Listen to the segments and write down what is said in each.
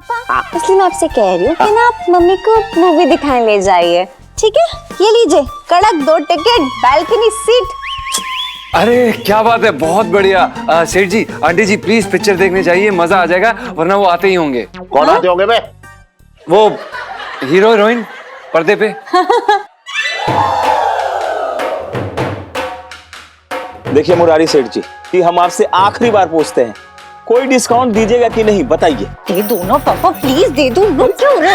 पापा, इसलिए मैं आपसे कह रही हूँ कि ना आप मम्मी को मूवी दिखाने ले जाइए, ठीक है? ये लीजिए कड़क 2 टिकट, बालकनी सीट। अरे क्या बात है, बहुत बढ़िया। सेठ जी, आंटी जी प्लीज पिक्चर देखने जाइए, मजा आ जाएगा, वरना वो आते ही होंगे। कौन आते होंगे बे? वो हीरो हीरोइन पर्दे पे। देखिए मुरारी सेठ जी, कि हम आपसे आखिरी बार पूछते हैं, कोई डिस्काउंट दीजिएगा कि नहीं, बताइए। दे दो ना पापा, प्लीज दे दो। रुक क्यों रहे?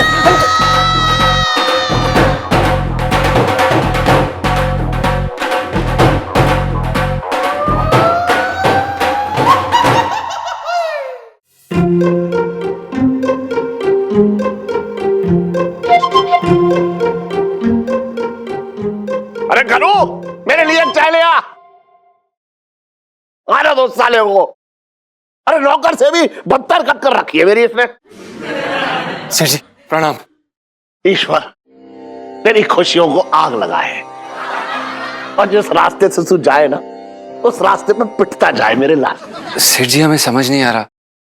अरे करू, मेरे लिए एक चाय ले आ। अरे दोस्त साले को, अरे नौकर से भी बदतर कट कर रखी है मेरी इसने। सेठ जी प्रणाम। ईश्वर तेरी खुशियों को आग लगाए और जिस रास्ते से तू जाए ना, उस रास्ते में पिटता जाए मेरे लाल। सेठ जी हमें समझ नहीं आ रहा,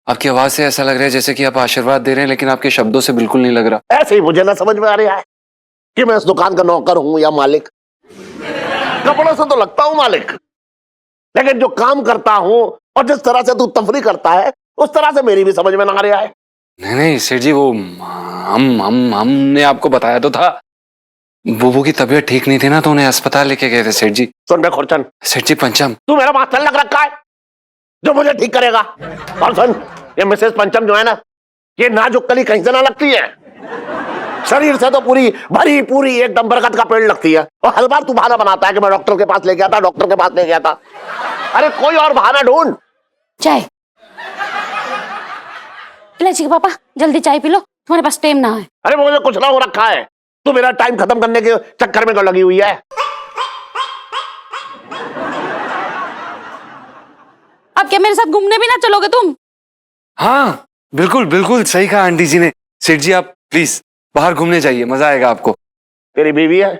आपकी आवाज से ऐसा लग रहा है जैसे कि आप आशीर्वाद दे रहे हैं, लेकिन आपके शब्दों से बिल्कुल नहीं लग रहा। ऐसे ही मुझे ना समझ में आ रहा है कि मैं इस दुकान का नौकर हूं या मालिक। कपड़ों से तो लगता हूं मालिक, लेकिन जो काम करता हूं और जिस तरह से तू तफरी करता है, उस तरह से मेरी भी समझ में ना आ रहा है। नहीं नहीं सेठ जी, वो हमने आपको बताया तो था, बुबू की तबीयत ठीक नहीं थी ना, तो उन्हें अस्पताल लेके गए थे सेठ जी। सुन बे खुरचन, सेठ जी पंचम। तू मेरा मास्टर लग रखा है जो मुझे ठीक करेगा। और सुन, ये मिसेस पंचम जो है ना, ये नाजुक कली कहीं से ना लगती है, शरीर से तो पूरी भरी पूरी एकदम बरगद का पेड़ लगती है। और हर बार तू बहाना बनाता है कि मैं डॉक्टर के पास ले गया था, डॉक्टर के पास ले गया था। अरे कोई और बहाना ढूंढ। चाय इलायची पापा, जल्दी चाय पी लो, तुम्हारे पास टाइम ना है। अरे मुझे कुछ ना हो रखा है, तू मेरा टाइम खत्म करने के चक्कर में लगी हुई है। अब क्या मेरे साथ घूमने भी ना चलोगे तुम? हाँ बिल्कुल बिल्कुल सही कहा आंटी जी ने। सेठ जी आप प्लीज बाहर घूमने जाइए, मजा आएगा आपको। तेरी बीवी है?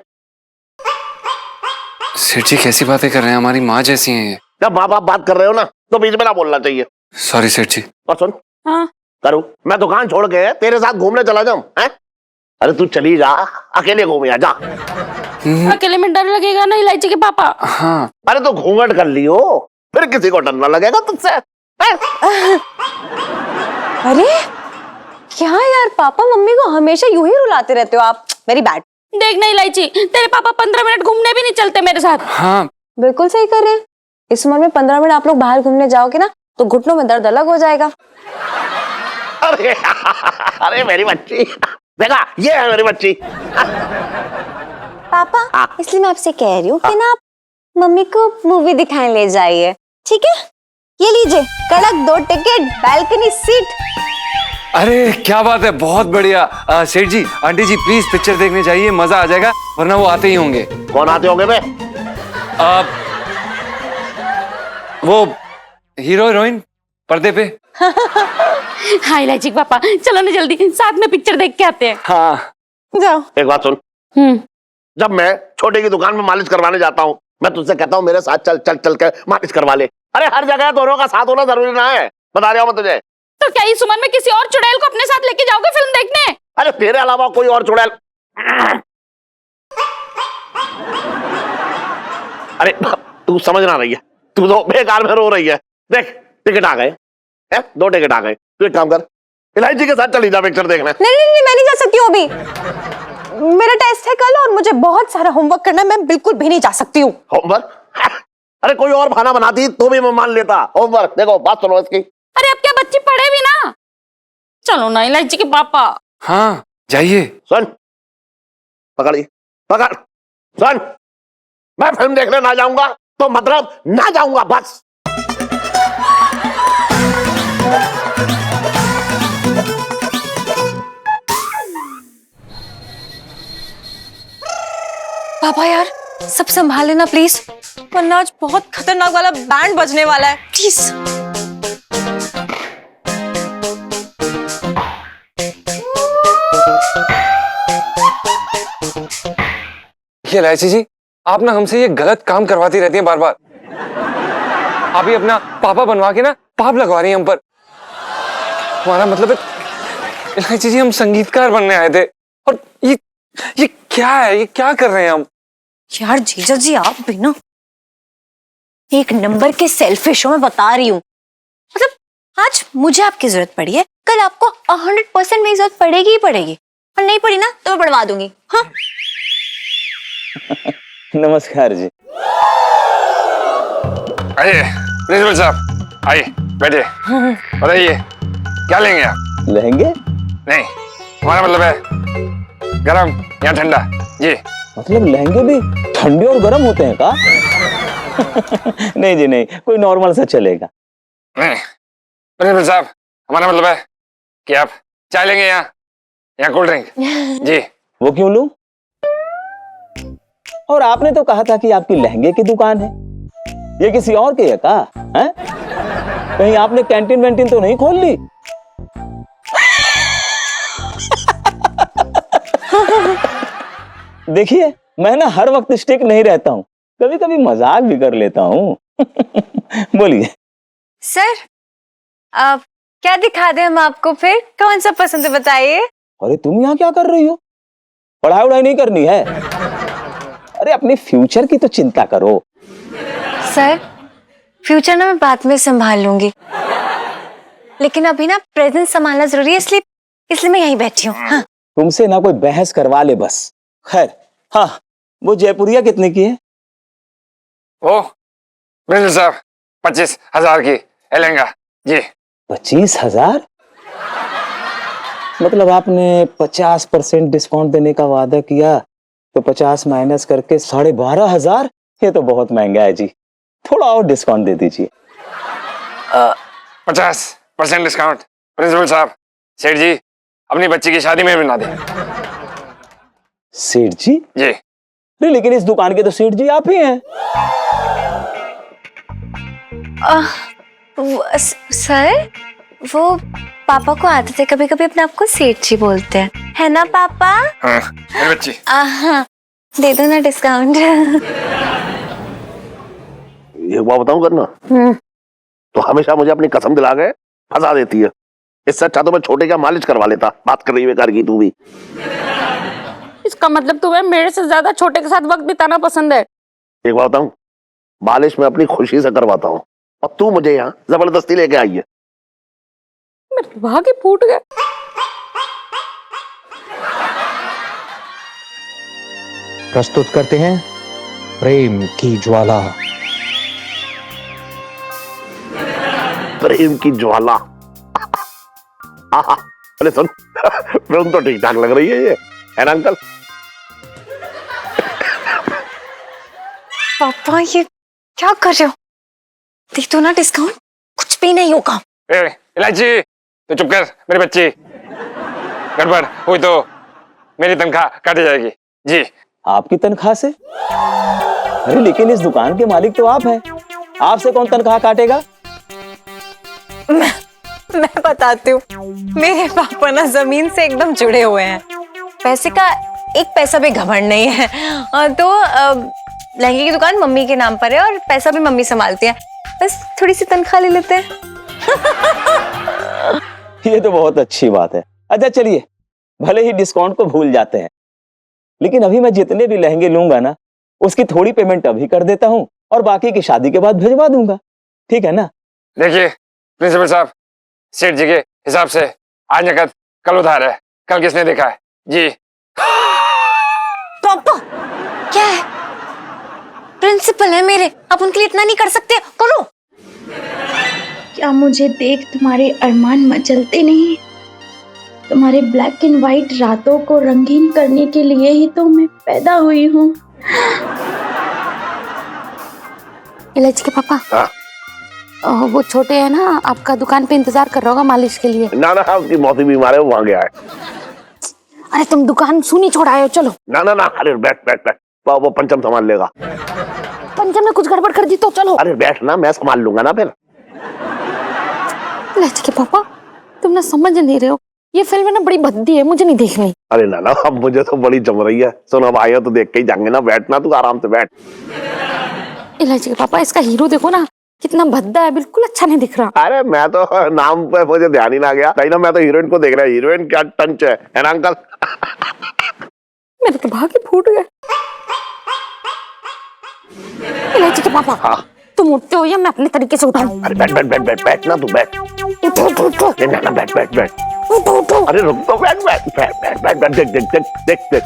सेठ जी कैसी बातें कर रहे हैं, हमारी माँ जैसी हैं ये। जब माँ बाप बात कर रहे हो ना, तो बीच में ना बोलना चाहिए। सॉरी सेठ जी। और सुन, हाँ करूँ मैं दुकान छोड़ के तेरे साथ घूमने चला जाऊं? अरे तू चली जा, अकेले घूमे जा। अकेले में डर लगेगा ना इलायची के पापा? हाँ अरे तो घूंघट कर लियो, फिर किसी को डर ना लगेगा तुझसे। अरे क्या यार पापा, मम्मी को हमेशा यूं ही रुलाते रहते हो आप। Very bad. देखना इलायची, तेरे पापा 15 मिनट घूमने भी नहीं चलते मेरे साथ। हाँ बिल्कुल सही कर रहे हैं। इस उम्र में 15 मिनट आप लोग बाहर घूमने जाओगे ना, तो घुटनों में दर्द अलग हो जाएगा। अरे अरे मेरी बच्ची, देखा ये है मेरी बच्ची। पापा, इसलिए मैं आपसे कह रही हूँ कि ना आप मम्मी को मूवी दिखाने ले जाइए, ठीक है? ये लीजिए कड़क 2 टिकट, बालकनी सीट। अरे क्या बात है, बहुत बढ़िया। सेठ जी आंटी जी प्लीज पिक्चर देखने जाइए, मजा आ जाएगा, वरना वो आते ही होंगे। कौन आते होंगे बे? वो हीरो हीरोइन पर्दे पे। हाँ इलायची के पापा, चलो ना जल्दी, साथ में पिक्चर देख के आते हैं। हाँ जाओ। एक बात सुन, जब मैं छोटे की दुकान में मालिश करवाने जाता हूँ, मैं तुझसे कहता हूँ मेरे साथ चल चल चल के मालिश करवा ले। अरे हर जगह दोनों का साथ होना जरूरी ना है, बता रहा हूँ मैं तुझे। तो क्या इस उम्र में किसी और चुड़ैल को अपने साथ लेके जाओगे फिल्म देखने? अरे तेरे अलावा कोई और चुड़ैल? अरे तू समझ ना रही है, तू तो बेकार में रो रही है। देख टिकट आ गए, 2 टिकट आ गए। तू एक काम कर, इलायची के साथ चली जा पिक्चर देखने। नहीं, मैं नहीं जा सकती हूँ अभी। मेरा टेस्ट है कल और मुझे बहुत सारा होमवर्क करना है, मैं बिल्कुल भी नहीं जा सकती हूँ। होमवर्क? अरे कोई और बहाना बनाती तो भी मैं मान लेता। होमवर्क, देखो बात सुनो इसकी। अरे अब क्या बच्ची पढ़े भी ना? चलो ना इलायची के पापा। हाँ जाइए। सुन, पकड़िए, पकड़। सुन, मैं फिल्म देखने ना जाऊंगा तो मतलब ना जाऊंगा, बस। पापा यार सब संभाल लेना प्लीज, वरना आज बहुत खतरनाक वाला बैंड बजने वाला है, प्लीज। देखिए इलायची जी, आप ना हमसे ये गलत काम करवाती रहती हैं बार बार। आप ही अपना पापा बनवा के ना पाप लगवा रही हैं हम पर। हमारा मतलब है इलायची जी हम संगीतकार बनने आए थे, और ये क्या है, ये क्या कर रहे हैं हम? यार जीजा जी आप भी ना एक नंबर के सेल्फिश हो, मैं बता रही हूँ। मतलब आज मुझे आपकी जरूरत पड़ी है, कल आपको 100% मेरी जरूरत पड़ेगी ही पड़ेगी, और नहीं पड़ी ना तो मैं बढ़वा दूंगी। हाँ नमस्कार जी। आइए प्रिंसिपल साहब, आइए बैठिए, बताइए क्या लेंगे आप? लहंगे? नहीं, हमारा मतलब है गरम या ठंडा। जी मतलब लहंगे भी ठंडे और गर्म होते हैं का? नहीं जी नहीं, कोई नॉर्मल सा चलेगा। नहीं प्रिंसिपल साहब, हमारा मतलब है कि आप चाय लेंगे या कोल्ड ड्रिंक। जी वो क्यों लूं? और आपने तो कहा था कि आपकी लहंगे की दुकान है, ये किसी और की है का? हैं? कहीं आपने कैंटीन वैंटीन तो नहीं खोल ली? देखिए मैं ना हर वक्त स्टिक नहीं रहता हूं, कभी कभी मजाक भी कर लेता हूं। बोलिए। सर आप क्या दिखा दें हम आपको, फिर कौन सा पसंद है बताइए। अरे तुम यहाँ क्या कर रही हो? पढ़ाई वढ़ाई नहीं करनी है? अरे अपने फ्यूचर की तो चिंता करो। सर फ्यूचर ना मैं बाद में संभाल लूंगी, लेकिन अभी ना प्रेजेंट संभालना जरूरी है, इसलिए मैं यहीं बैठी हूँ। हाँ तुमसे ना कोई बहस करवा ले बस। खैर हाँ, वो जयपुरिया कितने की है? वो प्रिंसिपल साहब 25,000 की है लहंगा। जी 25,000? मतलब आपने 50% डिस्काउंट देने का वादा किया, तो 50 माइनस करके 12,500? ये तो बहुत महंगा है जी, थोड़ा और डिस्काउंट दे दीजिए। 50% डिस्काउंट? प्रिंसिपल साहब, सेठ जी अपनी बच्ची की शादी में भी ना दे। सेठ जी? जी नहीं लेकिन इस दुकान के तो सेठ जी आप ही हैं। सर वो पापा को आते थे कभी कभी अपने आप को सेठ जी बोलते हैं, है ना पापा? हाँ मेरी बच्ची। हाँ दे दो ना डिस्काउंट। एक बात बताऊं करना, तो हमेशा मुझे अपनी कसम दिला के फंसा देती है। इससे अच्छा तो मैं छोटे का मालिश करवा लेता। बात कर रही है बेकार की तू भी। इसका मतलब तुम्हें मेरे से ज्यादा छोटे के साथ वक्त बिताना पसंद है। एक बात बताऊं, मालिश मैं अपनी खुशी से करवाता हूँ, और तू मुझे यहाँ जबरदस्ती लेके आई है। मेरे भाग ही फूट गए। प्रस्तुत करते हैं प्रेम की ज्वाला। प्रेम की ज्वाला। अरे सुन, फिल्म तो ठीक ठाक लग रही है ये, है ना अंकल? पापा ये क्या कर रहे हो? दे दो ना डिस्काउंट, कुछ भी नहीं होगा। इलायची तो चुप कर मेरी बच्ची, गड़बड़ हुई तो मेरी तनख्वाह काटी जाएगी। जी आपकी तनख्वाह से? अरे लेकिन इस दुकान के मालिक तो आप हैं, आपसे कौन तनख्वाह काटेगा? मैं बताती हूँ, मेरे पापा ना जमीन से एकदम जुड़े हुए हैं, पैसे का एक पैसा भी घमंड नहीं है। तो लहंगे की दुकान मम्मी के नाम पर है और पैसा भी मम्मी संभालती है, बस थोड़ी सी तनख्वाह ले लेते हैं। ये तो बहुत अच्छी बात है। अच्छा चलिए, भले ही डिस्काउंट को भूल जाते हैं, लेकिन अभी मैं जितने भी लहंगे लूंगा ना, उसकी थोड़ी पेमेंट अभी कर देता हूँ और बाकी की शादी के बाद भिजवा दूंगा, ठीक है ना? देखिए प्रिंसिपल साहब, सेठ जी के हिसाब से आज नकद कल उधार है, कल किसने देखा है? जी पापा क्या है, प्रिंसिपल है मेरे, आप उनके लिए इतना नहीं कर सकते? करो। क्या मुझे देख तुम्हारे अरमान मचलते नहीं? तुम्हारे ब्लैक एंड व्हाइट रातों को रंगीन करने के लिए ही तो मैं पैदा हुई हूँ। इलायची के पापा, हाँ? वो छोटे है ना, आपका दुकान पे इंतजार कर रहा होगा मालिश के लिए। ना ना, उसकी मौसी बीमार है, वो वहां गया है। अरे तुम दुकान सुनी छोड़ाए हो, चलो। ना ना ना, अरे बैठ बैठ बैठ, वो पंचम संभाल लेगा। पंचम ने कुछ गड़बड़ कर दी तो चलो। अरे बैठ ना, मैं संभाल लूंगा ना फिर। इलायची के पापा, तुम ना समझ नहीं रहे हो, ये फिल्म ना बड़ी भद्दी है, मुझे नहीं देखनी। अरे ना ना, अब मुझे तो बड़ी जम रही है। सुन अब आए हो तो देख के ही जाएंगे ना, बैठ ना, तू आराम से बैठ। इलायची के पापा, इसका हीरो देखो ना, कितना भद्दा है, बिल्कुल अच्छा नहीं दिख रहा। अरे मैं तो नाम पे मुझे ध्यान ही ना गया, कहीं ना मैं तो हीरोइन को देख रहा, हीरोइन क्या टंच है ना अंकल? मेरे तो भाग्य फूट गया। इलायची के पापा, हाँ। तुम उठते हो या मैं अपने तरीके से उठाऊं? अरे बैठ बैठ बैठ बैठ बैठ ना, तू बैठ। उठो उठो उठो ना ना बैठ बैठ बैठ। उठो उठो। अरे रुक तो, बैठ बैठ बैठ बैठ बैठ बैठ, देख देख देख देख देख।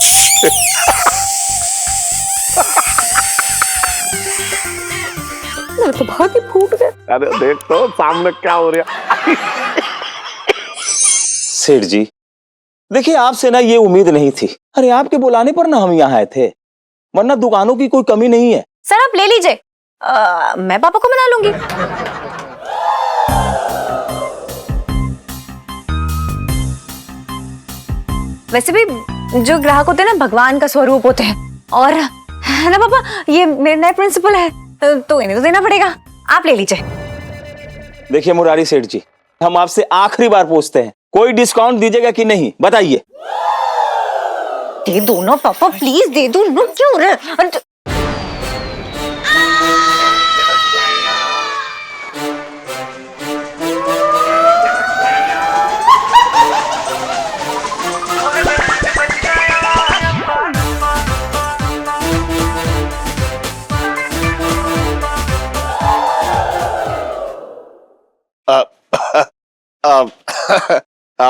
मेरे तो भाग्य फूट गया। अरे देख तो सामने क्या हो रहा। सेठ जी, देखिए आपसे ना ये उम्मीद नहीं थी। अरे आपके बुलाने पर ना हम यहाँ आए थे, वरना दुकानों की कोई कमी नहीं है। सर आप ले लीजिए, मैं पापा को मना लूंगी। वैसे भी जो ग्राहक होते हैं ना भगवान का स्वरूप होते हैं, और है ना पापा, ये मेरे नए प्रिंसिपल है तो इन्हें तो देना पड़ेगा। आप ले लीजिए। देखिए मुरारी सेठ जी, हम आपसे आखिरी बार पूछते हैं, कोई डिस्काउंट दीजिएगा कि नहीं, बताइए। दे दो ना पापा, प्लीज दे दो ना, क्यों रे?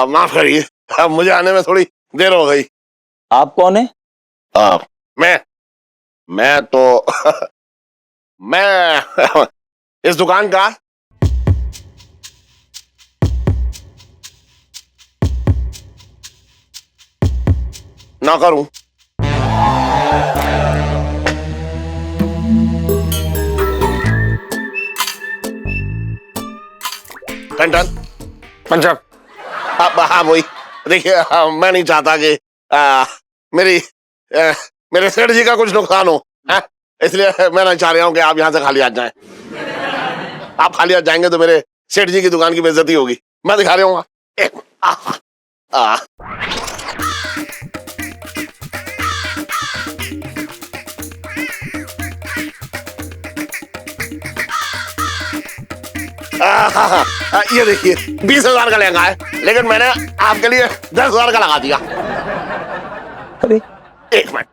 माफ करिए, मुझे आने में थोड़ी देर हो गई। आप कौन है? मैं तो मैं इस दुकान का नौकर हूं। टन पंजाब। हाँ वही। देखिए मैं नहीं चाहता कि मेरे सेठ जी का कुछ नुकसान हो, है? इसलिए मैं नहीं चाह रहा हूँ कि आप यहाँ से खाली आ जाएं। आप खाली आ जाएंगे तो मेरे सेठ जी की दुकान की बेइज्जती होगी। मैं दिखा रहा हूँ। ये देखिए 20,000 का लहंगा है, लेकिन मैंने आपके लिए 10,000 का लगा दिया। अरे एक मिनट।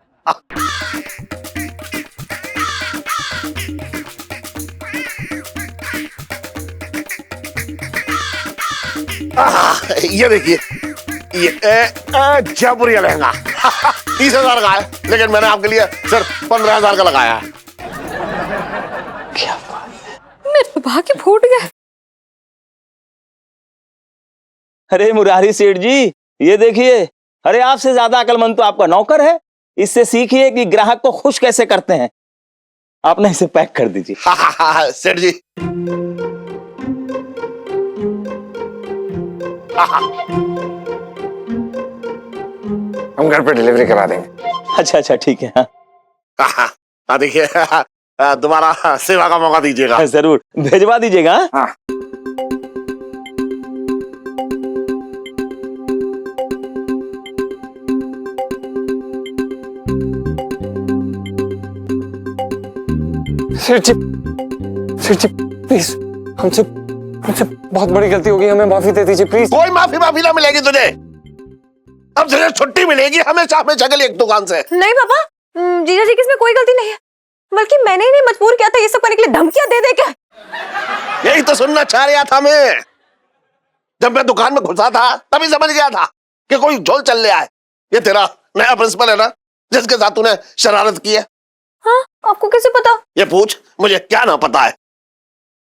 ये देखिए, ये जयपुरी लहंगा 30,000 का है, लेकिन मैंने आपके लिए सिर्फ 15,000 का लगाया है। क्या बात है। मेरे तो भाग्य फूट गया। अरे मुरारी सेठ जी, ये देखिए, अरे आपसे ज्यादा अक्लमंद तो आपका नौकर है। इससे सीखिए कि ग्राहक को खुश कैसे करते हैं। आप ना इसे पैक कर दीजिए। सेठ जी, हम घर पे डिलीवरी करा देंगे। अच्छा अच्छा ठीक है। हाँ देखिए, दोबारा सेवा का मौका दीजिएगा। जरूर भेजवा दीजिएगा। हाँ। सेठ जी प्लीज, हमसे बहुत बड़ी गलती हो गई, हमें माफी दे दीजिए प्लीज। कोई माफी ना मिलेगी तुझे। अब तुझे छुट्टी मिलेगी हमेशा हमेशा के लिए एक दुकान से। नहीं पापा, जीजा जी की इसमें कोई गलती नहीं है, बल्कि मैंने ही नहीं मजबूर किया था ये सब करने के लिए, धमकियां दे दे के। यही तो सुनना चाह रहा था मैं। जब मैं दुकान में घुसा था तभी समझ गया था कि कोई झोल चल रहा है। ये तेरा नया प्रिंसिपल है ना, जिसके साथ तूने शरारत की है। हाँ, आपको कैसे पता? ये पूछ, मुझे क्या ना पता है।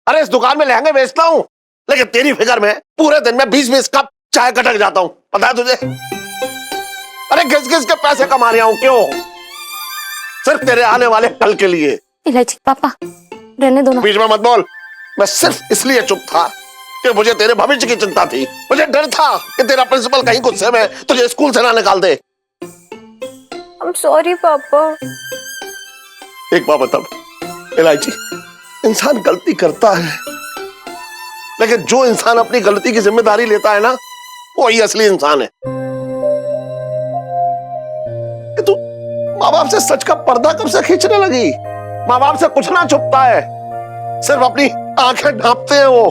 अरे इस दुकान में लहंगे बेचता हूँ, लेकिन तेरी फिगर में पूरे दिन में 20-20 कप चाय कटक जाता हूँ, पता है तुझे? अरे घिस घिस के पैसे कमा रहा हूँ, क्यों? सिर्फ तेरे आने वाले कल के लिए। इलायची पापा, रहने दो ना। बीच में मत बोल। मैं सिर्फ इसलिए चुप था कि मुझे तेरे भविष्य की चिंता थी। मुझे डर था कि तेरा प्रिंसिपल कहीं गुस्से में तुझे स्कूल से ना निकाल दे। I'm sorry पापा। एक बात बता इलायची, इंसान गलती करता है, लेकिन जो इंसान अपनी गलती की जिम्मेदारी लेता है ना, वही असली इंसान है। कि तू माँ बाप से सच का पर्दा कब से खींचने लगी? माँ बाप से कुछ ना छुपता है, सिर्फ अपनी आंखें ढांपते हैं वो,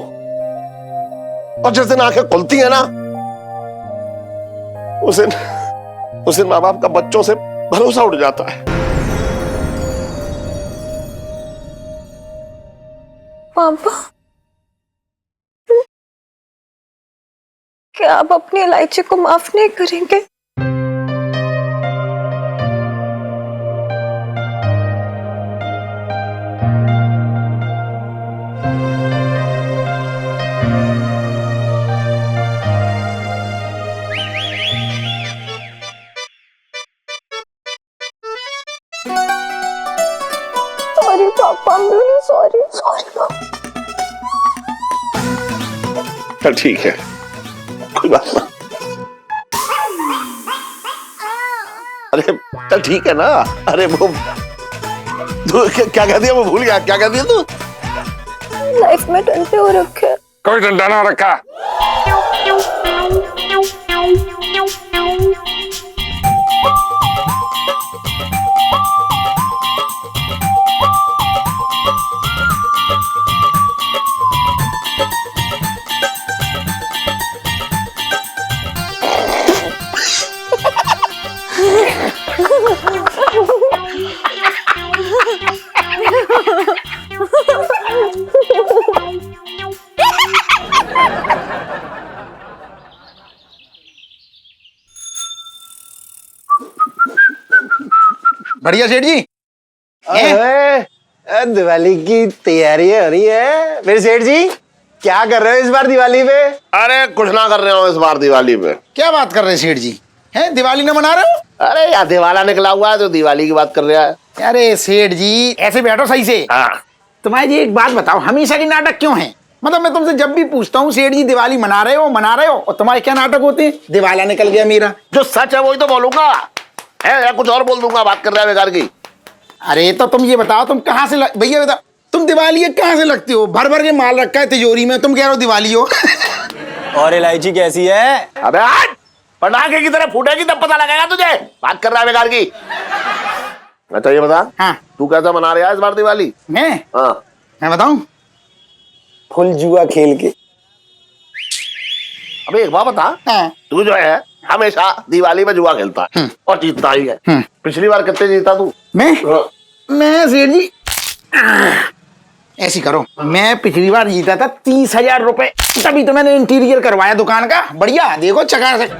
और जिस दिन आंखें खुलती है ना, उस दिन माँ बाप का बच्चों से भरोसा उठ जाता है। पापा, क्या आप अपनी इलायची को माफ नहीं करेंगे? सॉरी पापा, I'm really sorry, sorry पापा। चल ठीक है, कोई बात ना। अरे चल ठीक है ना। अरे वो तू क्या कह दिया, मैं भूल गया, क्या कह दिया तू? लाइफ में डंडे हो रखे हैं। कोई डंडा ना रखा। बढ़िया सेठ जी। दिवाली की तैयारी हो रही है मेरे सेठ जी। क्या कर रहे हो इस बार दिवाली पे? अरे कुछ ना कर रहे हो इस बार दिवाली पे। क्या बात कर रहे हैं सेठ जी? हैं, दिवाली न मना रहे हो? अरे यार दिवाला निकला हुआ है तो दिवाली की बात कर रहा है। अरे सेठ जी ऐसे बैठो सही से। हाँ। तुम्हारे जी एक बात बताओ, हमेशा की नाटक क्यों है? मतलब मैं तुमसे जब भी पूछता हूँ सेठ जी दिवाली मना रहे हो, और तुम्हारे क्या नाटक होते हैं? दिवाला निकल गया मेरा। जो सच है वही तो बोलूंगा, है या कुछ और बोल दूंगा, बात कर रहा है बेकार की। अरे तो तुम ये बताओ, तुम कहाँ से भैया बताओ, तुम दिवाली कहाँ से लगती हो? भर भर के माल रखा है तिजोरी में, तुम कह रहे हो दिवाली हो? और इलायची कैसी है? अबे आज पटाखे की तरह फूटेगी तब पता लगेगा तुझे, बात कर रहा है बेकार की। अच्छा ये बता, हाँ। तू कैसा मना रहा है इस बार दिवाली? मैं बताऊं? फुल जुआ खेल के। अबे एक बात बता, हाँ। तू जो है हमेशा दिवाली में जुआ खेलता है और जीतता ही है। पिछली बार कितने जीता तू? मैं सेठ जी ऐसी करो, मैं पिछली बार जीता था 30,000 रुपए, तभी तो मैंने इंटीरियर करवाया दुकान का बढ़िया, देखो चकाचक।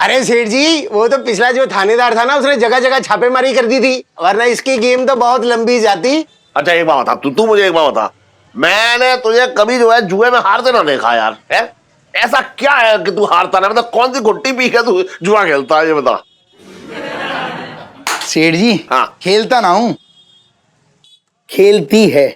अरे सेठ जी वो तो पिछला जो थानेदार था ना, उसने जगह जगह छापेमारी कर दी थी, वरना इसकी गेम तो बहुत लंबी जाती। अच्छा एक बात बता, तू मुझे एक बात बता, मैंने तुझे कभी जो है जुए में हारते ना देखा यार, है? ऐसा क्या है कि तू हारता ना? मतलब कौन सी गुट्टी पी के तू जुआ खेलता है, ये बता। सेठ जी हाँ। खेलता ना हूं, खेलती है।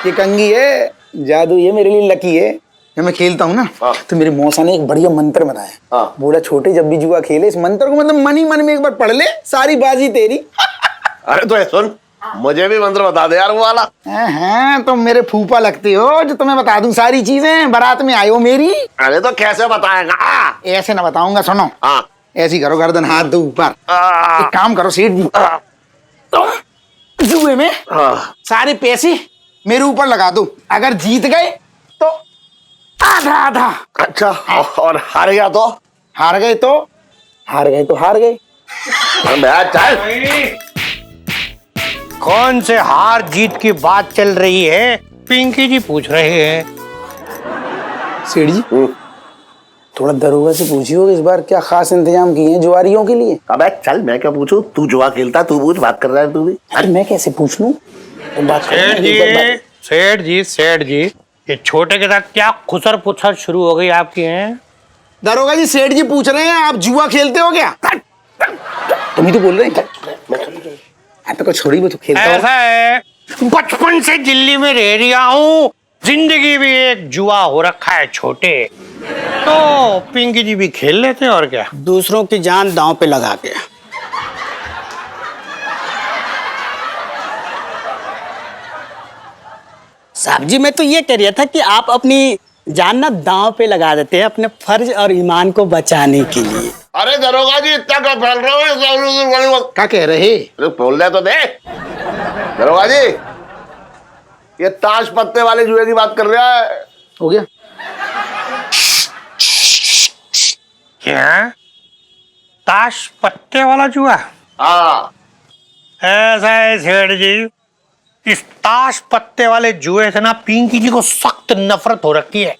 ये कंगी है, जादू ये मेरे लिए लकी है। जब मैं खेलता हूँ ना, हाँ। तो मेरे मौसा ने एक बढ़िया मंत्र बताया। हाँ। बोला छोटे जब भी जुआ खेले इस मंत्र को मतलब मन ही मन में एक बार पढ़ ले, सारी बाजी तेरी। अरे तो सुन, मुझे भी मंत्र बता दे यार वो वाला। हाँ, तुम मेरे फूफा लगते हो जो तुम्हें बता दूं सारी चीजें, बारात में आए हो मेरी। अरे तो कैसे बताएगा? ऐसे ना बताऊंगा, सुनो। हाँ। ऐसी करो, गर्दन हाथ दो ऊपर। एक काम करो सेठ जी, तुम जुए में सारे पैसे मेरे ऊपर लगा दो, अगर जीत गए तो आधा आधा। अच्छा, और हार गया तो? हार गए तो हार गए तो हार गए। चल कौन से हार जीत की बात चल रही है? पिंकी जी पूछ रहे हैं। सेठ जी थोड़ा दरोगा से पूछियो इस बार क्या खास इंतजाम किए हैं जुआरियों के लिए। अबे चल, मैं क्या पूछूं? तू जुआ खेलता, तू पूछ, बात कर रहा है तू भी। अरे मैं कैसे पूछ लूं? सेठ जी ये छोटे के साथ क्या खुसर पुसर शुरू हो गई आपकी? हैं दरोगा जी, सेठ जी पूछ रहे हैं आप जुआ खेलते हो क्या? तुम ही तो बोल रहे हैं। तो कुछ छोड़ी, वो तो खेलता ऐसा है, बचपन से दिल्ली में रह रहा हूँ, जिंदगी भी एक जुआ हो रखा है छोटे, तो पिंकी जी भी खेल लेते हैं और क्या। दूसरों की जान दांव पे लगा के। साहब जी मैं तो ये कह रहा था कि आप अपनी जान ना दांव पे लगा देते हैं अपने फर्ज और ईमान को बचाने के लिए। अरे दरोगा जी इतना क्या फैल रहे हो? क्या कह रहे? बोल रहे तो दे दरोगा जी। ये ताश पत्ते वाले जुए की बात कर रहा है। हो गया? क्या? ताश पत्ते वाला जुआ? हाँ, ऐसा है सेठ जी, इस ताश पत्ते वाले जुए से ना पिंकी जी को सख्त नफरत हो रखी है।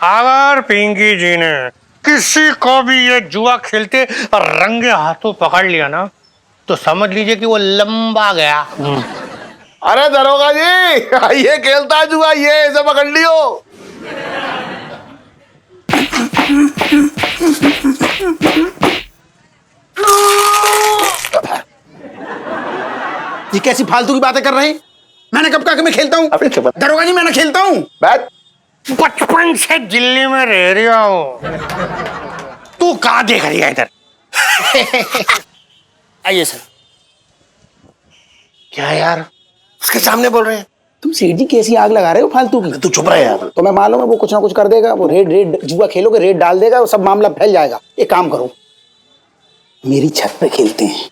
अगर पिंकी जी ने किसी को भी ये जुआ खेलते और रंगे हाथों पकड़ लिया ना, तो समझ लीजिए कि वो लंबा गया। अरे दरोगा जी, ये खेलता है जुआ, ये इसे पकड़ लियो। ये कैसी फालतू की बातें कर रहे हैं? मैंने कब कहा कि मैं खेलता हूँ? अबे चुप। दरोगा जी, मैंने खेलता हूँ। बैठ। बचपन से दिल्ली में रह रहा हूँ, तू कहाँ देख रही है इधर? आइए सर। क्या यार, उसके सामने बोल रहे हैं? तुम सेठ जी कैसी आग लगा रहे हो फालतू की? तू चुप रहे यार। तो मैं मालूम है वो कुछ ना कुछ कर देगा। वो रेड जुआ खेलोगे, रेड डाल देगा, वो सब मामला फैल जाएगा। एक काम करो, मेरी छत पे खेलते हैं।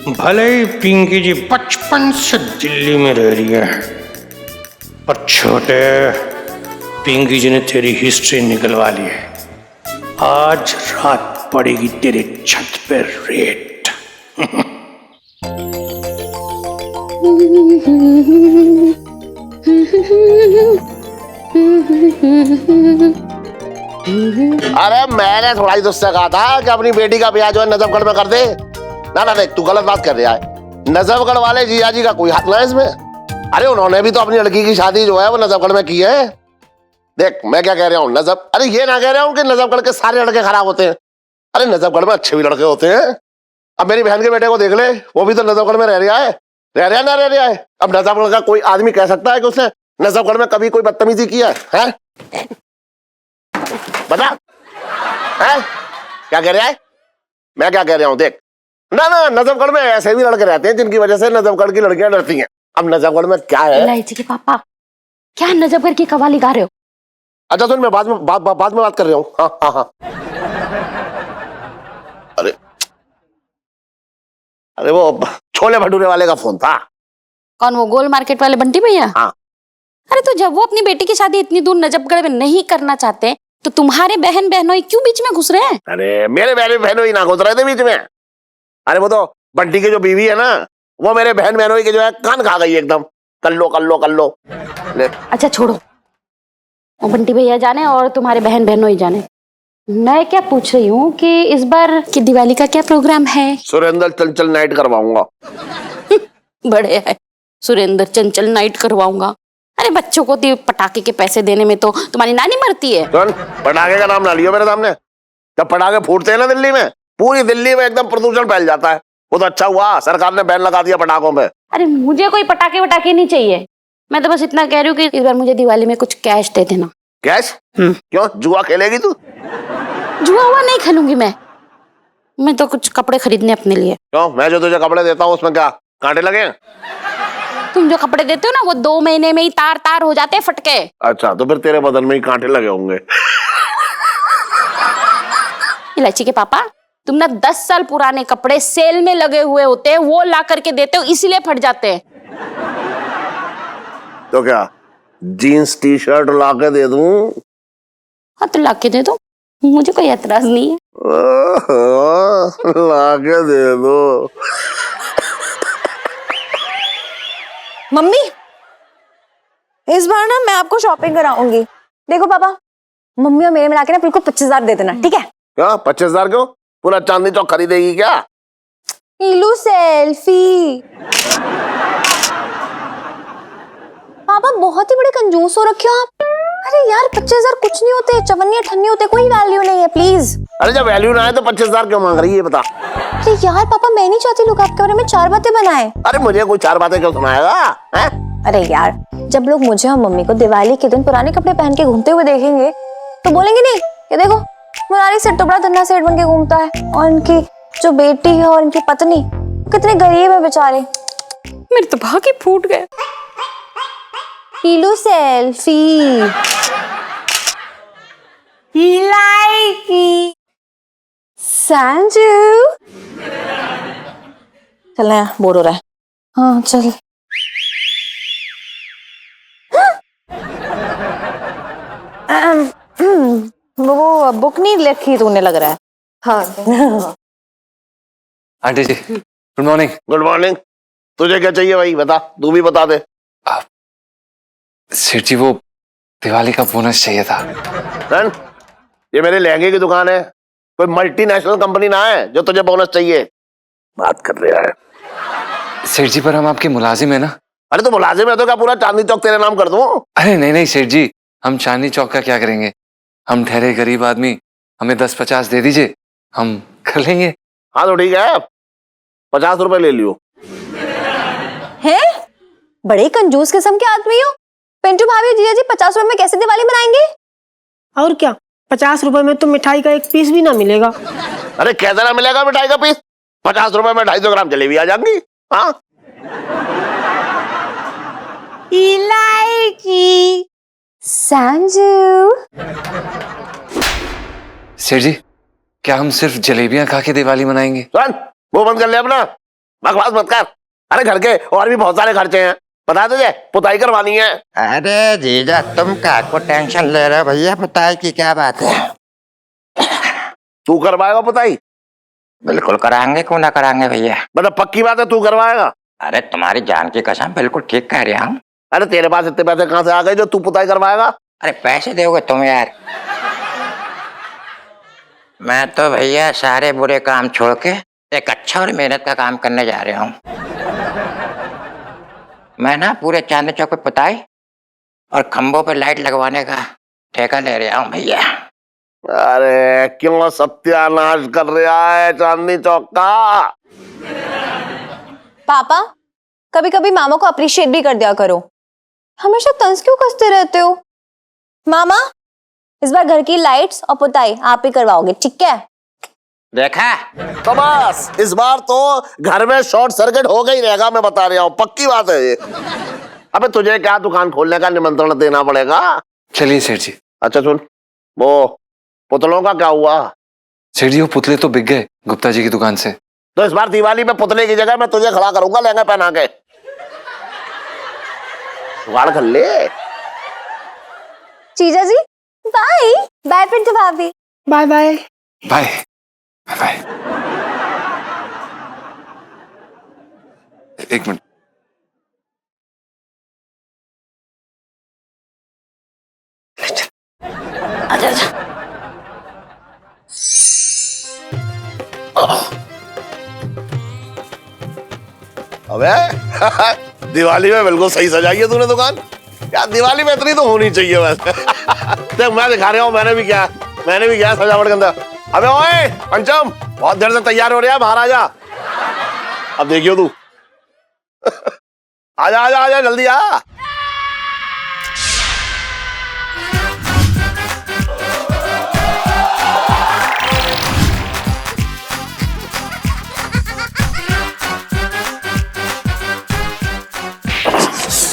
भले ही पिंकी जी बचपन से दिल्ली में रह रही है, पर छोटे, पिंकी जी ने तेरी हिस्ट्री निकलवा ली है। आज रात पड़ेगी तेरे छत पे रेड। अरे मैंने थोड़ा ही तुझसे कहा था कि अपनी बेटी का ब्याह जो है नजफगढ़ में कर दे। ना देख, तू गलत बात कर रहा है। नजफगढ़ वाले जिया जी का कोई हाथ ना है इसमें। अरे उन्होंने भी तो अपनी लड़की की शादी जो है वो नजफगढ़ में की है। देख मैं क्या कह रहा हूँ, अरे ये ना कह रहा हूँ कि नजफगढ़ के सारे लड़के खराब होते हैं। अरे नजफगढ़ में अच्छे भी लड़के होते हैं। अब मेरी बहन के बेटे को देख ले, वो भी तो नजफगढ़ में रह रहा है। ना रह रहा है। अब नजफगढ़ का कोई आदमी कह सकता है कि उसने नजफगढ़ में कभी कोई बदतमीजी किया है? बता है? क्या कह रहा है? मैं क्या कह रहा हूँ देख, ना नजफगढ़ में ऐसे भी लड़के रहते हैं जिनकी वजह से नजफगढ़ की लड़कियां डरती हैं। अब नजफगढ़ में क्या है? इलायची के पापा, क्या नजफगढ़ की कवाली गा रहे हो? अच्छा सुन, मैं बाद में बात कर रहा हूँ। हाँ। अरे वो छोले भटूरे वाले का फोन था। कौन, वो गोल मार्केट वाले बंटी भैया? हाँ। अरे तो जब वो अपनी बेटी की शादी इतनी दूर नजफगढ़ में नहीं करना चाहते, तो तुम्हारे बहन बहनोई क्यों बीच में घुस रहे हैं? अरे मेरे बहन बहनोई ना घुस रहे थे बीच में। अरे वो तो बंटी की जो बीवी है ना, वो मेरे बहन बहनोई के जो है कान खा गई एकदम। कल्लो। अच्छा छोड़ो, वो बंटी भैया जाने और तुम्हारे बहन बहनोई जाने। मैं क्या पूछ रही हूँ कि इस बार की दिवाली का क्या प्रोग्राम है? सुरेंद्र चंचल नाइट करवाऊंगा। बड़े है, सुरेंद्र चंचल नाइट करवाऊंगा। अरे बच्चों को तो पटाखे के पैसे देने में तो तुम्हारी नानी मरती है। सुन, पटाखे का नाम ना लियो मेरे सामने। जब पटाखे फूटते हैं ना दिल्ली में, पूरी दिल्ली में एकदम प्रदूषण फैल जाता है। वो तो अच्छा हुआ सरकार ने बैन लगा दिया पटाखों पे। अरे मुझे कोई पटाखे वटाखे नहीं चाहिए, मैं तो बस इतना कह रही हूँ कि इस बार मुझे दिवाली में कुछ कैश दे देना। कैश? क्यों, जुआ खेलेगी तू? जुआ हुआ नहीं खेलूंगी मैं तो कुछ कपड़े खरीदने अपने लिए। क्यों, मैं जो तुझे कपड़े देता हूँ उसमें क्या कांटे लगे हैं? तुम जो कपड़े देते हो ना, वो 2 महीने में ही तार हो जाते हैं फटके। अच्छा, तो फिर तेरे बदन में ही कांटे लगे होंगे। इलायची के पापा, तुम ना 10 साल पुराने कपड़े सेल में लगे हुए होते हैं, वो ला करके देते हो, इसीलिए फट जाते हैं। तो क्या जीन्स टी शर्ट ला के दे दूं? हाँ तो ला के दे दो, मुझे कोई एतराज नहीं है। ला के दे दो। मम्मी, इस बार ना मैं आपको शॉपिंग कराऊंगी। देखो पापा, मम्मी और मेरे मिला के ना बिल्कुल 25,000 दे देना, ठीक है? क्या 25,000 क्यों? पूरा चांदी चौक खरीदेगी क्या? लो सेल्फी। पापा बहुत ही बड़े कंजूस हो रखे हो आप। अरे यार 25,000 कुछ नहीं होते, चवन्नी अठन्नी होते, कोई वैल्यू नहीं है, प्लीज। अरे जब वैल्यू ना है तो 25,000 क्यों मांग रही है बता? अरे यार पापा, मैं नहीं चाहती लोग आपके बारे में 4 बातें बनाए। अरे मुझे कोई 4 बातें क्यों सुनाएगा है? अरे यार, जब लोग मुझे और मम्मी को दिवाली के दिन पुराने कपड़े पहन के घूमते हुए देखेंगे तो बोलेंगे नहीं ये देखो मुरारी सेठ तो बड़ा धन्ना सेठ बन के घूमता है, और इनकी जो बेटी है और इनकी पत्नी कितने गरीब है बेचारे। मेरे तो भाग ही फूट गए। पीलू सेल्फी। संजू चल ना, बोर हो रहा है। हाँ चल। वो बुक नहीं लिखी तूने लग रहा है। हाँ। आंटी जी गुड मॉर्निंग। Good morning. तुझे क्या चाहिए भाई, बता, तू भी बता दे। सेठ जी वो दिवाली का बोनस चाहिए था। सन, ये मेरे लहंगे की दुकान है, कोई मल्टीनेशनल कंपनी ना है जो तुझे बोनस चाहिए। बात कर रहा है सेठ जी पर हम आपके मुलाजिम है ना। अरे तो मुलाजिम है तो क्या पूरा चांदनी चौक तेरे नाम कर दूं? अरे नहीं नहीं सेठ जी, हम चांदनी चौक का क्या करेंगे, हम ठहरे गरीब आदमी, हमें 10-50 दे दीजिए, हम कर लेंगे। हाँ तो ठीक है, 50 रुपए ले लियो। हैं? बड़े कंजूस किस्म के आदमी हो। पिंटू भाभी जीजा जी 50 रुपए में कैसे दिवाली मनाएंगे? और क्या, 50 रुपए में तो मिठाई का एक पीस भी ना मिलेगा। अरे कैसे ना मिलेगा मिठाई का पीस? 50 रुपए में 250 ग्राम जलेबी आ जाएंगी। हाँ इलायची। संजू सेठ जी क्या हम सिर्फ जलेबियां खा के दिवाली मनाएंगे? सुन, वो बंद कर ले अपना, बकवास मत कर। अरे घर के और भी बहुत सारे खर्चे हैं, बता तुझे, पुताई करवानी है। अरे जीजा तुम क्या को टेंशन ले रहे हो भैया, पुताई की क्या बात है। तू करवाएगा पुताई? बिल्कुल कराएंगे, क्यों ना कराएंगे भैया। मतलब पक्की बात है तू करवाएगा? अरे तुम्हारी जान की कसम, बिल्कुल ठीक कह रहा हूँ। अरे तेरे पास इतने पैसे कहाँ से आ गए जो तू पुताई करवाएगा? अरे पैसे दोगे तुम यार। मैं तो भैया सारे बुरे काम छोड़ के एक अच्छा और मेहनत का काम करने जा रहा हूँ। मैं ना पूरे चांदनी चौक पे पुताई और खंभों पे लाइट लगवाने का ठेका ले रहा हूँ भैया। अरे क्यों सत्यानाश कर रहा है चांदनी चौक का? पापा कभी कभी मामा को अप्रिशिएट भी कर दिया करो, हमेशा तंज क्यों कसते रहते हो? मामा इस बार घर की लाइट्स और पुताई आप ही करवाओगे, ठीक है? देखा तो बस इस बार तो घर में शॉर्ट सर्किट हो गई रहेगा, मैं बता रहा हूँ, पक्की बात है ये। अबे तुझे क्या दुकान खोलने का निमंत्रण देना पड़ेगा। चलिए सेठ जी। अच्छा सुन, वो पुतलों का क्या हुआ? सेठ जी वो पुतले तो बिक गए गुप्ता जी की दुकान से। तो इस बार दिवाली में पुतले की जगह मैं तुझे खड़ा करूंगा लहंगा पहना के। जुगाड़ कर ले। जीजा जी बाय बाय। पिंटू भाभी बाय बाय। Bye bye. एक मिनट, आजा आजा। अबे दिवाली में बिल्कुल सही सजाई है तूने दुकान यार। दिवाली में इतनी तो होनी चाहिए वैसे। देख मैं दिखा रहा हूँ, मैंने भी किया सजावट के अंदर। अबे ओए पंचम, बहुत देर से तैयार हो रहा है, बाहर आजा। अब देखियो तू। आजा आजा आजा जल्दी आ।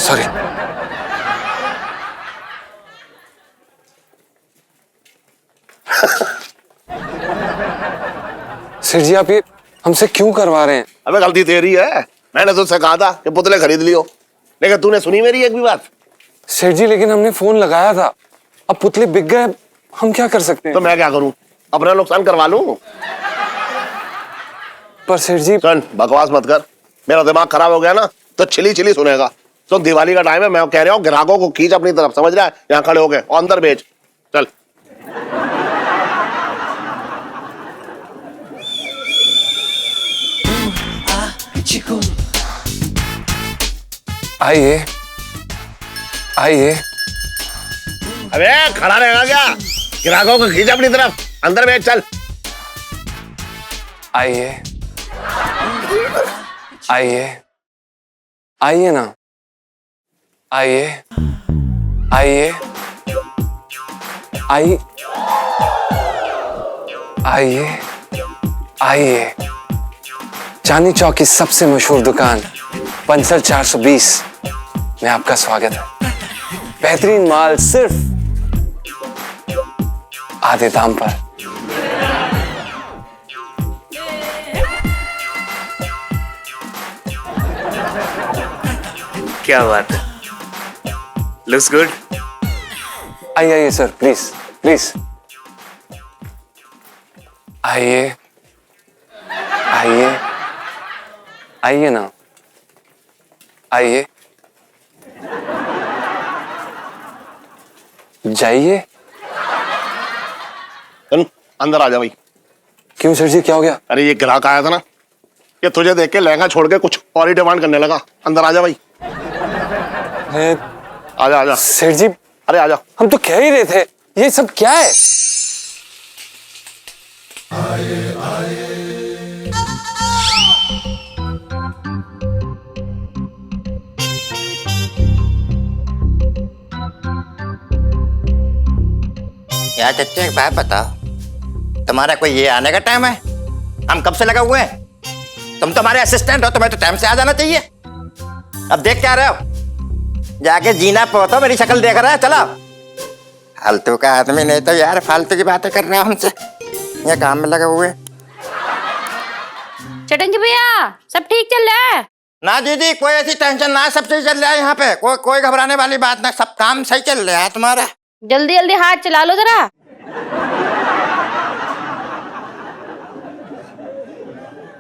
सॉरी। सेठ जी आप ये हमसे क्यों करवा रहे हैं? अबे गलती तेरी है, मैंने तुझसे कहा था कि पुतले खरीद लियो, लेकिन तूने सुनी मेरी एक भी बात। सेठ जी लेकिन हमने फोन लगाया था, अब पुतले बिक गए, हम क्या कर सकते हैं? तो मैं क्या करूं, अपना नुकसान करवा लूं? पर सेठ जी सुन बकवास मत कर, मेरा दिमाग खराब हो गया ना तो चिली चिली सुनेगा। तो दिवाली का टाइम है, मैं कह रहा हूँ ग्राहकों को खींच अपनी तरफ, समझ रहा है? यहाँ खड़े हो गए और अंदर भेज, चल। आइए आइए। अबे खड़ा रहेगा क्या? ग्राहकों को खींच अपनी तरफ, अंदर भेज, चल। आइए आइए आइए ना, आइए आइए आइए आइए आइए चांदनी चौक की सबसे मशहूर दुकान पंचर 420 में आपका स्वागत है। बेहतरीन माल सिर्फ आधे दाम पर। क्या बात है, लुक्स गुड। आइए आइए सर, प्लीज प्लीज आइए आइए आइए ना, आइए जाइए। चल अंदर आ जा भाई। क्यों सर जी, क्या हो गया? अरे ये ग्राहक आया था ना, ये तुझे देख के लहंगा छोड़ के कुछ और ही डिमांड करने लगा। अंदर आ जा भाई, आजा आजा। सेठ जी, अरे आजा। हम तो कह ही रहे थे ये सब क्या है। यार चच्चे एक बात बताओ, तुम्हारा कोई ये आने का टाइम है? हम कब से लगा हुए हैं? तुम तो हमारे असिस्टेंट हो, तुम्हें तो टाइम से आ जाना चाहिए। अब देख क्या रहे हो? जाके जीना पोतो, मेरी शक्ल देख रहा है। चलो, फालतू का आदमी नहीं तो यार, फालतू की बातें कर रहे हो हमसे। ये काम में लगे हुए। चटंगी भैया, सब ठीक चल रहा है? ना दीदी, कोई ऐसी टेंशन ना, सब सही चल रहा है यहाँ पे। कोई घबराने वाली बात ना, सब काम सही चल रहा है तुम्हारा। जल्दी जल्दी हाथ चला लो जरा।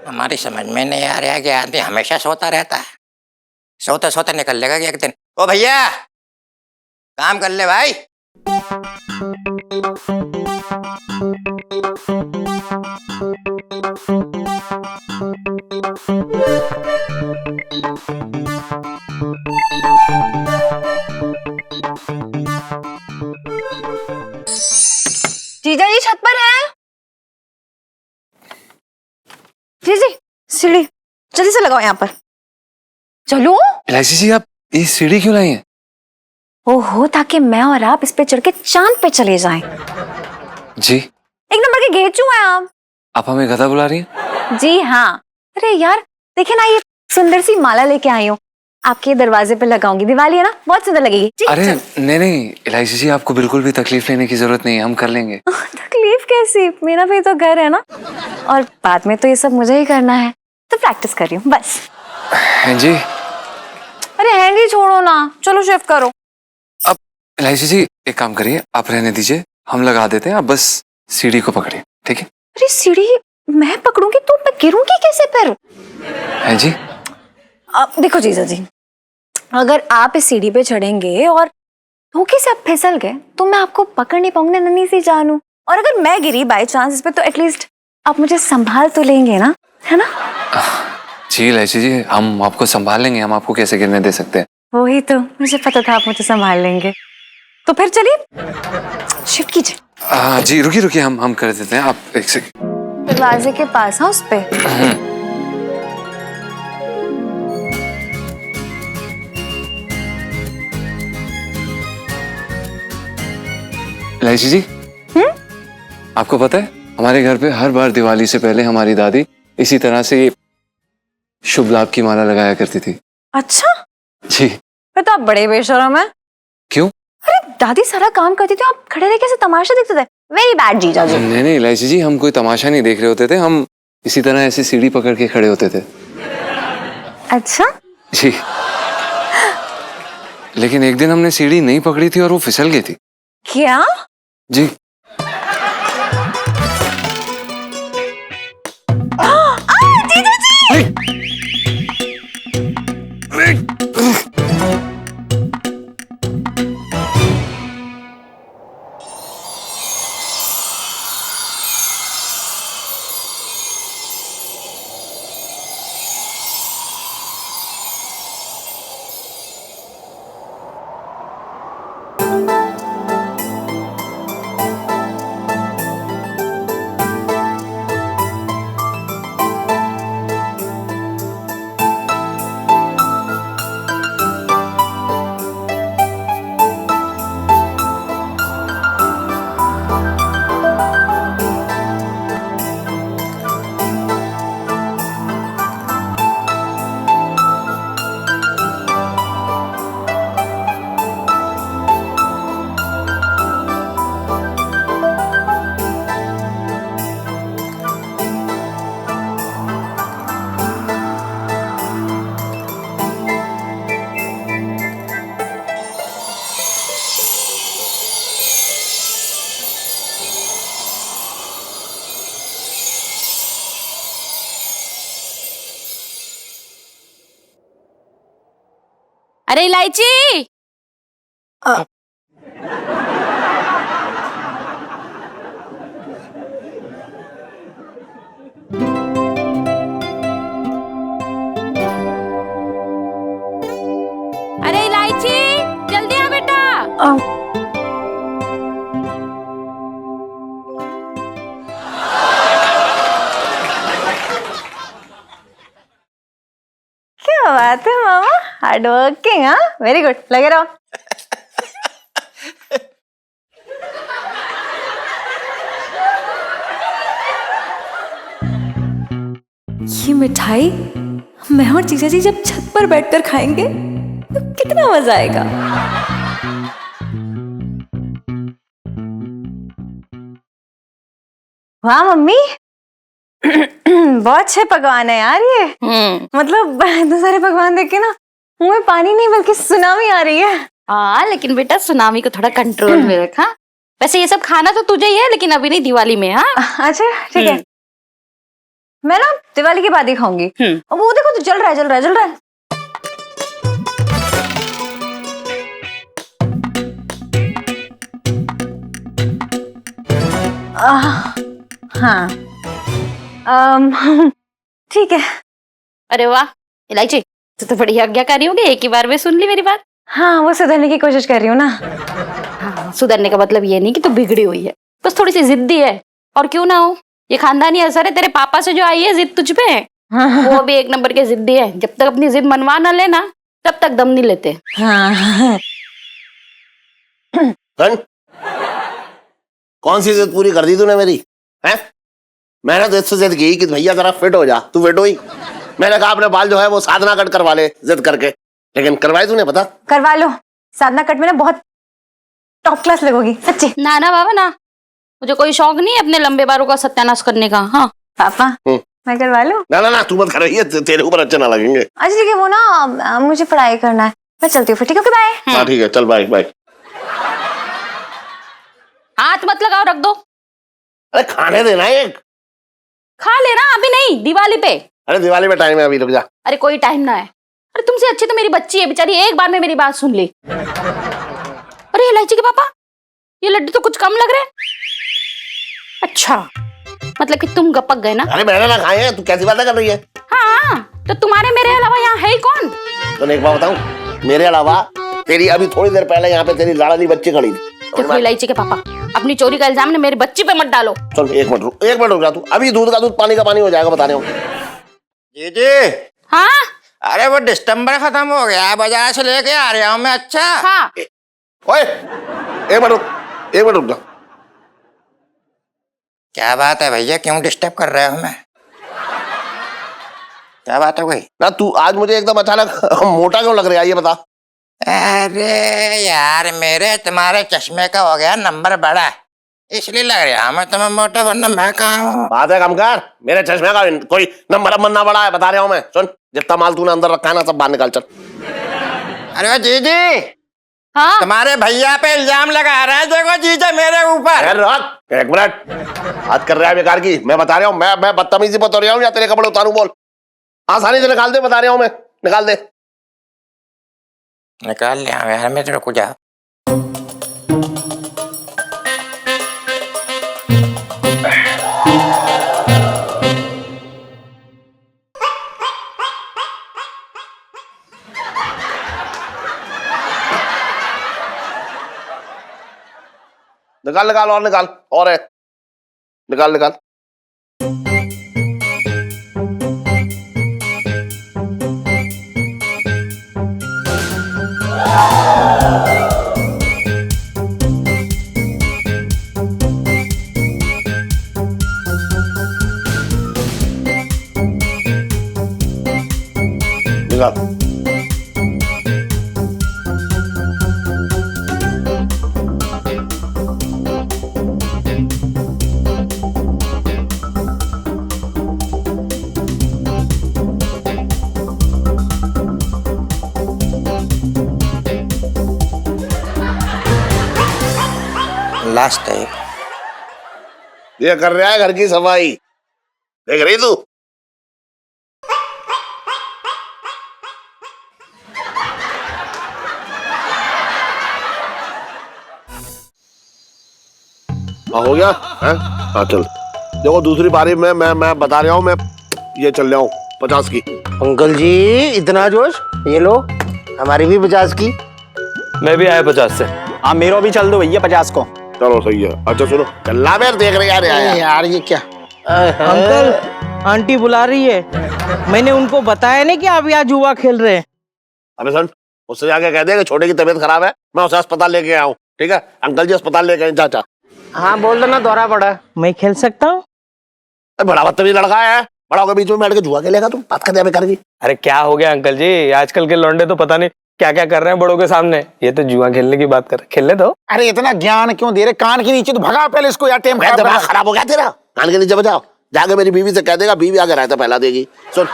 हमारी समझ में नहीं आ रहा कि आदमी हमेशा सोता रहता है, सोते सोते निकल लेगा कि एक दिन। ओ भैया, काम कर ले भाई। जीजा जी छत पर है। जी जी, सीढ़ी जल्दी से लगाओ यहाँ पर। चलो। इलायची जी, आप ये सीढ़ी क्यों लाई हैं? ओहो, ताकि मैं और आप इस पे चढ़ के चांद पे चले जाएं। जी, एक नंबर के घेचू हैं आप हमें गधा बुला रही हैं? जी हाँ। अरे यार देखिए ना, ये सुंदर सी माला लेके आई हूँ, आपके दरवाजे पे लगाऊंगी। दिवाली है ना, बहुत सुंदर लगेगी। जी, अरे नहीं नहीं इलायची जी, आपको बिल्कुल भी तकलीफ लेने की जरूरत नहीं है, हम कर लेंगे। तकलीफ कैसी, मेरा भी तो घर है ना, और बाद में तो ये सब मुझे ही करना है, तो प्रैक्टिस कर रही हूँ बस। हैं जी? अरे हैंगी छोड़ो ना, चलो शिफ्ट करो। अब इलायची जी एक काम करिए, आप रहने दीजिए, हम लगा देते हैं, आप बस सीढ़ी को पकड़िए, ठीक है? अरे सीढ़ी मैं पकड़ूंगी तो मैं गिरूंगी कैसे फिर? हैं जी? अब देखो जीजा जी, अगर आप इस सीढ़ी पे चढ़ेंगे और धोखे से आप फिसल गए तो मैं आपको पकड़ नहीं पाऊंगी, नन्ही सी जानू। और अगर मैं गिरी बाय चांस इस पे, तो एटलीस्ट आप मुझे संभाल तो लेंगे ना, है ना? जी इलायची जी, हम आपको संभाल लेंगे, हम आपको कैसे गिरने दे सकते हैं? वही तो, मुझे पता था आप मुझे संभाल लेंगे। तो फिर चलिए शिफ्ट कीजिए। हाँ जी, रुकिए रुकिए, हम कर देते हैं, आप एक सेकंड। दरवाजे के पास, हाँ, उस पे। इलायची जी, आपको पता है हमारे घर पे हर बार दिवाली से पहले हमारी दादी इसी तरह से शुभ लाभ की माला लगाया करती थी। अच्छा जी। फिर तो आप बड़े बेशरम हैं। क्यों? अरे दादी सारा काम करती थी, आप खड़े रह कैसे तमाशा देखते थे? वेरी बैड जीजा जी। नहीं नहीं इलायची जी, हम कोई तमाशा नहीं देख रहे होते थे, हम इसी तरह ऐसे सीढ़ी पकड़ के खड़े होते थे। अच्छा जी। लेकिन एक दिन हमने सीढ़ी नहीं पकड़ी थी और वो फिसल गई थी। क्या? जी। जीजा जी! अरे इलायची। अरे इलायची, जल्दी आ बेटा। क्या बात है मामा, हार्ड वर्किंग। हाँ, वेरी गुड, लगे रहो। ये मिठाई मैं और जीजा जी जब छत पर बैठकर खाएंगे तो कितना मजा आएगा। वाह मम्मी, बहुत अच्छे पकवान है यार ये। मतलब इतने सारे पकवान देख के ना मुंह में पानी नहीं बल्कि सुनामी आ रही है। हाँ लेकिन बेटा सुनामी को थोड़ा कंट्रोल में रखा। वैसे ये सब खाना तो तुझे ही है, लेकिन अभी नहीं, दिवाली में। हाँ अच्छा ठीक है, मैं ना दिवाली के बाद ही खाऊंगी। वो देखो तो जल रहा है, जल रहा है, जल रहा है। हाँ ठीक है। अरे वाह इलायची, तो बड़ी आज्ञाकारी हो गई, एक ही बार में सुन ली मेरी बात। हाँ, वो सुधरने की कोशिश कर रही हूँ ना। हाँ, सुधरने का मतलब ये नहीं कि तू बिगड़ी हुई है, बस थोड़ी सी जिद्दी है। और क्यों ना हो, ये खानदानी असर है, तेरे पापा से जो आई है जिद तुझ पे। वो भी एक नंबर के जिद्दी है, जब तक अपनी जिद मनवा ना लेना तब तक दम नहीं लेते। हाँ। कौन सी जिद पूरी कर दी तूने मेरी? हैं? मैंने तो इससे जिद की कि भैया जरा फिट हो जा, तू फिट हुई? मैंने कहा अपने बाल जो है वो साधना कट करवा ले जिद करके, लेकिन करवाई तूने? बता। करवा लो, साधना कट में ना बहुत टॉप क्लास लगोगी सच्ची। ना ना बाबा ना, मुझे कोई शौक नहीं है अपने लंबे बालों का सत्यानाश करने का। हाँ पापा मैं करवा लूं? ना ना ना, तू मत कर, ये तेरे ऊपर अच्छे ना लगेंगे। अच्छा ठीक है, वो ना मुझे पढ़ाई करना है, मैं चलती हूँ फिर। ठीक है, बाय। हाँ ठीक है, चल बाय बाय। हाथ मत लगाओ, रख दो। अरे खाने देना एक। खा लेना, अभी नहीं, दिवाली पे। अरे दिवाली में टाइम है, अभी रुक जा। अरे कोई टाइम ना है। अरे तुमसे अच्छी तो मेरी बच्ची है बेचारी, एक बार में मेरी बात सुन ली। अरे इलायची के पापा, ये लड्डू तो कुछ कम लग रहे हैं। अच्छा मतलब कि तुम गपक गए ना? अरे मैंने ना खाए हैं, तू कैसी बातें कर रही है? हाँ तो तुम्हारे मेरे अलावा यहाँ है ही कौन? तो एक बात बताऊं, मेरे अलावा तेरी अभी थोड़ी देर पहले यहाँ पे तेरी लाड़ली बच्ची खड़ी थी। देखो इलायची के पापा, अपनी चोरी का इल्जाम ने मेरी बच्ची पे मत डालो। चल एक मिनट रुक जा तू, अभी दूध का दूध पानी का पानी हो जाएगा, बता रहे हूँ। जी हाँ अरे वो डिस्टेम्बर खत्म हो गया है, बाजार से लेके आ रहा हूँ मैं। अच्छा हाँ ओए एक मिनट रुक जा। क्या बात है भैया, क्यों डिस्टर्ब कर रहे हो हमें? क्या बात है भाई? ना तू आज मुझे एकदम अचानक मोटा क्यों लग रहा है, ये बता। अरे यार मेरे तुम्हारे चश्मे का हो गया नंबर बड़ा, इसलिए लग रहा मैं तुम्हें मोटा, वरना मैं कहाँ हूँ। बात है कम कर, मेरे चश्मे का कोई नंबर बनना बड़ा है, बता रहा हूँ मैं। सुन, जितना माल तूने अंदर रखा है ना सब बाहर निकाल चल। अरे जीजी, हाँ तुम्हारे भैया पे इल्जाम लगा रहा है, देखो जीजा मेरे ऊपर। एक मिनट, बात कर रहा है बेकार की। मैं बता रहा हूँ, मैं बदतमीजी बता रहा हूँ या तेरे कपड़े उतारूं? बोल, आसानी से निकाल दे, बता रहा हूँ मैं, निकाल दे। निकाल लिया यार, मैं तेरे को जा। निकाल और निकाल, और है, निकाल। निकाल। लास्ट है ये कर रहा है घर की सफाई, देख रही तू? हो गया है? हाँ चल देखो दूसरी बारी में मैं बता रहा हूँ मैं ये चल रहा हूँ 50 की। अंकल जी इतना जोश, ये लो हमारी भी 50 की। मैं भी आया 50 से। हाँ मेरा भी चल दो भैया 50 को। चलो सही है। अच्छा सुनो कल्ला मेर देख रहे यार अरे यार ये क्या अंकल आंटी बुला रही है, मैंने उनको बताया नहीं कि आप यहाँ जुआ खेल रहे हैं। अबे सुन उससे जाके कह दे कि छोटे की तबीयत खराब है, मैं उसे अस्पताल लेके आया हूँ। ठीक है अंकल जी अस्पताल लेके आए चाचा। हाँ बोल दो ना, दौरा पड़ा। मैं खेल सकता हूँ? बड़ा बदतमीज लड़का है, बड़ा के बीच में बैठ के जुआ खेलेगा तुम, बात कर बेकार की। अरे क्या हो गया अंकल जी, आजकल के लौंडे तो पता नहीं क्या क्या कर रहे हैं बड़ों के सामने। ये तो जुआ खेलने की बात कर रहे, खेलने दो। अरे इतना ज्ञान क्यों दे रहे, कान के नीचे तो भगा पहले इसको यार, टाइम दिमाग खराब हो गया तेरा, कान के नीचे बजाओ। जाके मेरी बीवी से कह देगा, बीवी आगे रायता पहला देगी। सुन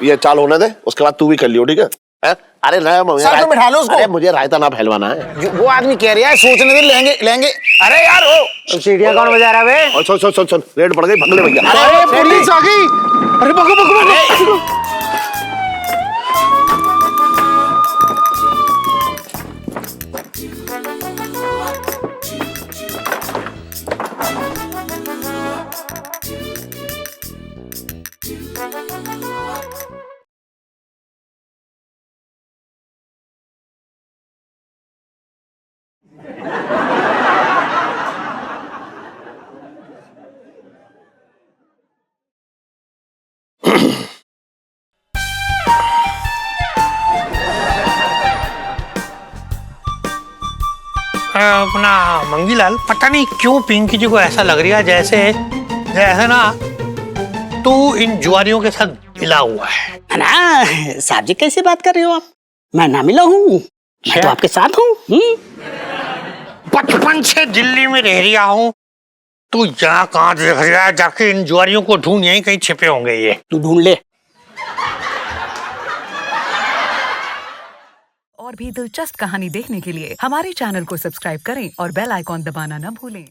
ये चाल होने दे, उसके बाद तू भी कर लियो ठीक है? अरे ना सर तुम बिठा लो उसको। अरे मुझे रायता ना फैलवाना है। वो आदमी कह रहा है सोचने दे, लेंगे लेंगे। अरे यार ओ सीढ़ियाँ कौन बजा रहा है बे? सुन रेड पड़ गई, भगले भैया। अरे पुलिस आ गई। अरे भगो भगो भगो। अपना मंगीलाल, पता नहीं क्यों पिंकी जी को ऐसा लग रहा है जैसे जैसे ना तू इन जुआरियों के साथ मिला हुआ है ना साहब जी कैसे बात कर रहे हो आप, मैं ना मिला हूँ, मैं तो आपके साथ हूँ। बचपन से दिल्ली में रह रहा हूँ, तू यहाँ कहाँ देख रहा है? जाके इन जुआरियों को ढूंढ, यहीं कहीं छिपे होंगे ये। तू ढूंढ ले। और भी दिलचस्प कहानी देखने के लिए हमारे चैनल को सब्सक्राइब करें और बेल आइकॉन दबाना न भूलें।